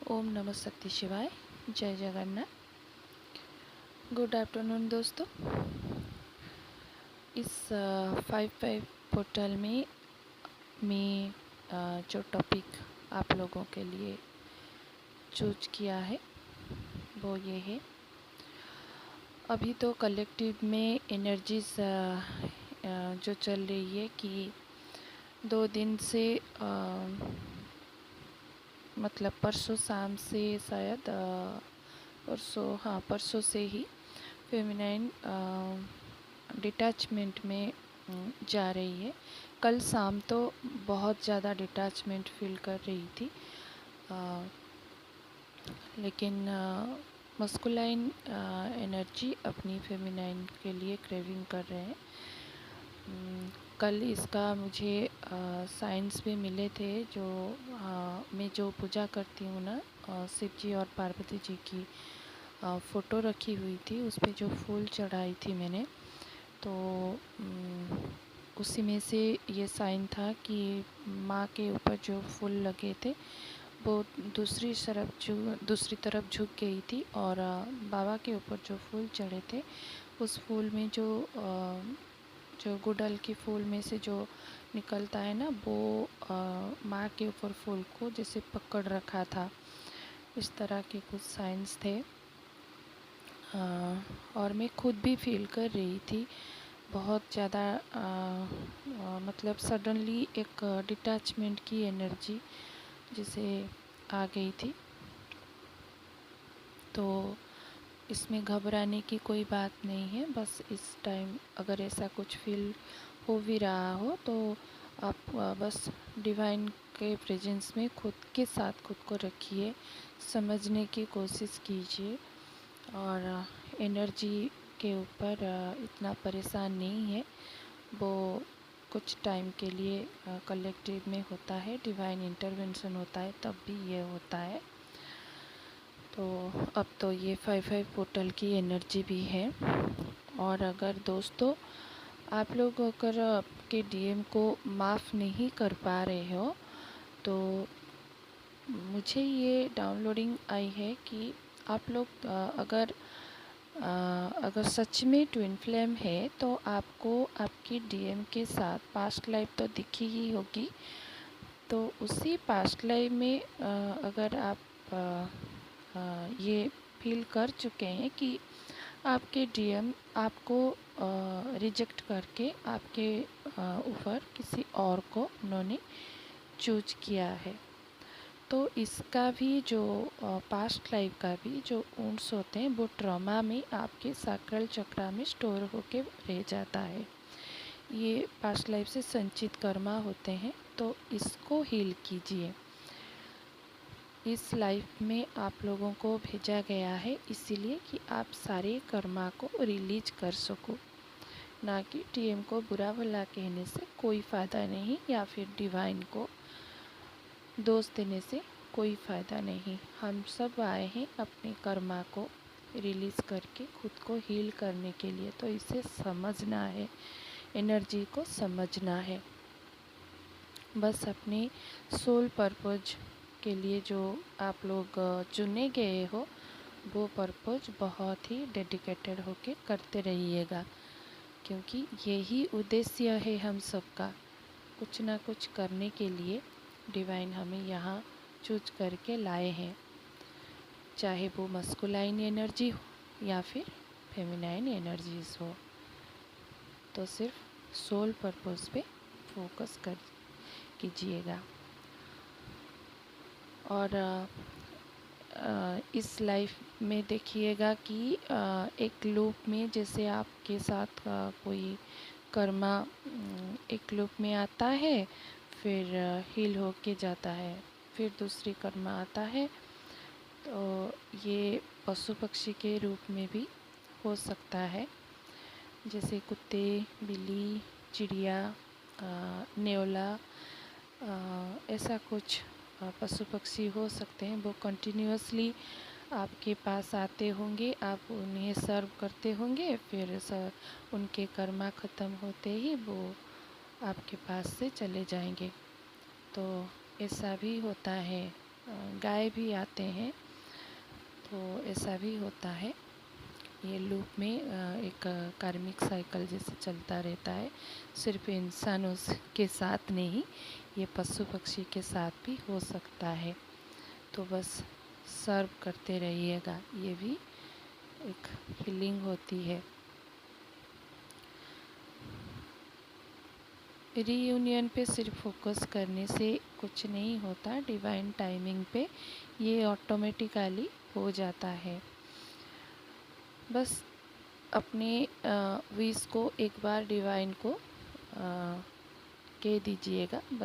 ओम नमः सत्य शिवाय। जय जगन्नाथ। गुड आफ्टरनून दोस्तों। इस 5-5 पोर्टल में मैं जो टॉपिक आप लोगों के लिए चूज किया है वो ये है। अभी तो कलेक्टिव में एनर्जीज जो चल रही है कि 2 दिन से मतलब परसों शाम से शायद परसों से ही फेमिनाइन डिटैचमेंट में जा रही है। कल शाम तो बहुत ज़्यादा डिटैचमेंट फील कर रही थी, लेकिन मस्कुलाइन एनर्जी अपनी फेमिनाइन के लिए क्रेविंग कर रहे हैं। कल इसका मुझे साइंस भी मिले थे। जो मैं जो पूजा करती हूँ ना, शिव जी और पार्वती जी की फ़ोटो रखी हुई थी, उस पे जो फूल चढ़ाई थी मैंने, तो उसी में से ये साइन था कि माँ के ऊपर जो फूल लगे थे वो दूसरी तरफ झुक गई थी, और बाबा के ऊपर जो फूल चढ़े थे उस फूल में जो गुड़हल के फूल में से जो निकलता है ना, वो माँ के ऊपर फूल को जैसे पकड़ रखा था। इस तरह के कुछ साइंस थे। और मैं खुद भी फील कर रही थी बहुत ज़्यादा, मतलब सडनली एक डिटैचमेंट की एनर्जी जैसे आ गई थी। तो इसमें घबराने की कोई बात नहीं है। बस इस टाइम अगर ऐसा कुछ फील हो भी रहा हो तो आप बस डिवाइन के प्रेजेंस में खुद के साथ खुद को रखिए, समझने की कोशिश कीजिए, और एनर्जी के ऊपर इतना परेशान नहीं है। वो कुछ टाइम के लिए कलेक्टिव में होता है, डिवाइन इंटरवेंशन होता है, तब भी ये होता है। तो अब तो ये 5-5 पोर्टल की एनर्जी भी है। और अगर दोस्तों आप लोग अगर आपके डीएम को माफ़ नहीं कर पा रहे हो, तो मुझे ये डाउनलोडिंग आई है कि आप लोग अगर सच में ट्विन फ्लेम है तो आपको आपकी डीएम के साथ पास्ट लाइफ तो दिखी ही होगी। तो उसी पास्ट लाइफ में अगर आप ये फील कर चुके हैं कि आपके डीएम आपको रिजेक्ट करके आपके ऊपर किसी और को उन्होंने चूज किया है, तो इसका भी जो पास्ट लाइफ का भी जो वुंड्स होते हैं वो ट्रॉमा में आपके सैक्रल चक्रा में स्टोर होके रह जाता है। ये पास्ट लाइफ से संचित कर्मा होते हैं, तो इसको हील कीजिए। इस लाइफ में आप लोगों को भेजा गया है इसीलिए कि आप सारे कर्मा को रिलीज कर सको, ना कि टीएम को बुरा भला कहने से कोई फ़ायदा नहीं, या फिर डिवाइन को दोष देने से कोई फ़ायदा नहीं। हम सब आए हैं अपने कर्मा को रिलीज़ करके खुद को हील करने के लिए, तो इसे समझना है, एनर्जी को समझना है। बस अपने सोल पर्पज के लिए जो आप लोग चुने गए हो, वो पर्पज बहुत ही डेडिकेटेड होके करते रहिएगा, क्योंकि यही उद्देश्य है हम सबका। कुछ ना कुछ करने के लिए डिवाइन हमें यहाँ चूज करके लाए हैं, चाहे वो मस्कुलाइन एनर्जी हो या फिर फेमिनाइन एनर्जीज हो। तो सिर्फ सोल पर्पस पे फोकस कर कीजिएगा। और इस लाइफ में देखिएगा कि एक लूप में जैसे आपके साथ कोई कर्मा एक लूप में आता है, फिर हील होके जाता है, फिर दूसरी कर्मा आता है। तो ये पशु पक्षी के रूप में भी हो सकता है, जैसे कुत्ते, बिल्ली, चिड़िया, नेवला, ऐसा कुछ पशु पक्षी हो सकते हैं। वो कंटिन्यूअसली आपके पास आते होंगे, आप उन्हें सर्व करते होंगे, फिर उनके कर्मा ख़त्म होते ही वो आपके पास से चले जाएंगे। तो ऐसा भी होता है गाय भी आते हैं, तो ऐसा भी होता है। ये लूप में एक कार्मिक साइकिल जैसे चलता रहता है। सिर्फ इंसानों के साथ नहीं, ये पशु पक्षी के साथ भी हो सकता है। तो बस सर्व करते रहिएगा, ये भी एक हीलिंग होती है। रीयूनियन पे सिर्फ फोकस करने से कुछ नहीं होता, डिवाइन टाइमिंग पे ये ऑटोमेटिकली हो जाता है। बस अपने विश को एक बार डिवाइन को कह दीजिएगा, बस